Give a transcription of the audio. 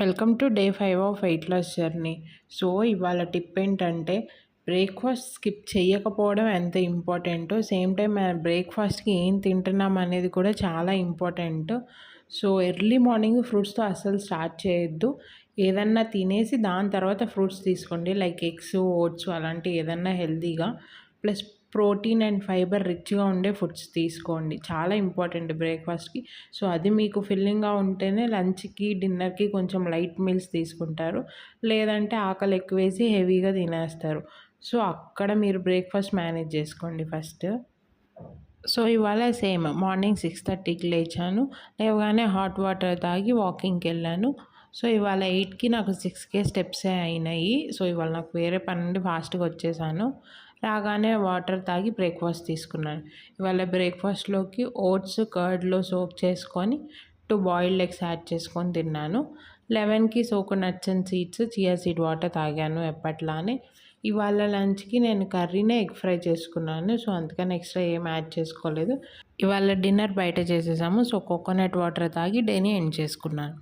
Welcome to day 5 of weight loss journey. So ఇవాళ tip ఏంటంటే breakfast skip చేయకపోవడం ఎంత ఇంపార్టెంటో, సేమ్ టైం మన బ్రేక్ఫాస్ట్కి ఏం తింటున్నాం అనేది కూడా చాలా ఇంపార్టెంట్. సో ఎర్లీ మార్నింగ్ ఫ్రూట్స్తో అస్సలు స్టార్ట్ చేయొద్దు. ఏదన్నా తినేసి దాని తర్వాత ఫ్రూట్స్ తీసుకోండి, లైక్ ఎగ్స్, ఓట్స్ అలాంటి ఏదన్నా హెల్తీగా ప్లస్ ప్రోటీన్ అండ్ ఫైబర్ రిచ్గా ఉండే ఫుడ్స్ తీసుకోండి. చాలా ఇంపార్టెంట్ బ్రేక్ఫాస్ట్కి. సో అది మీకు ఫిల్లింగ్గా ఉంటేనే లంచ్కి, డిన్నర్కి కొంచెం లైట్ మీల్స్ తీసుకుంటారు. లేదంటే ఆకలి ఎక్కువేసి హెవీగా తినేస్తారు. సో అక్కడ మీరు బ్రేక్ఫాస్ట్ మేనేజ్ చేసుకోండి ఫస్ట్. సో ఇవాళ సేమ్ మార్నింగ్ 6:30కి లేచాను. లేవగానే హాట్ వాటర్ తాగి వాకింగ్కి వెళ్ళాను. సో ఇవాళ 8కి నాకు 6K స్టెప్సే అయినాయి. సో ఇవాళ నాకు వేరే పని నుండి ఫాస్ట్గా వచ్చేసాను. రాగానే వాటర్ తాగి బ్రేక్ఫాస్ట్ తీసుకున్నాను. ఇవాళ బ్రేక్ఫాస్ట్లోకి ఓట్స్ కర్డ్లో సోక్ చేసుకొని 2 బాయిల్డ్ ఎగ్స్ యాడ్ చేసుకొని తిన్నాను. 11కి coconuts and seeds, chia seed water తాగాను ఎప్పట్లానే. ఇవాళ లంచ్కి నేను కర్రీనే ఎగ్ ఫ్రై చేసుకున్నాను. సో అందుకని ఎక్స్ట్రా ఏం యాడ్ చేసుకోలేదు. ఇవాళ డిన్నర్ బయట చేసేసాము. సో కోకోనట్ వాటర్ తాగి డేని ఎండ్ చేసుకున్నాను.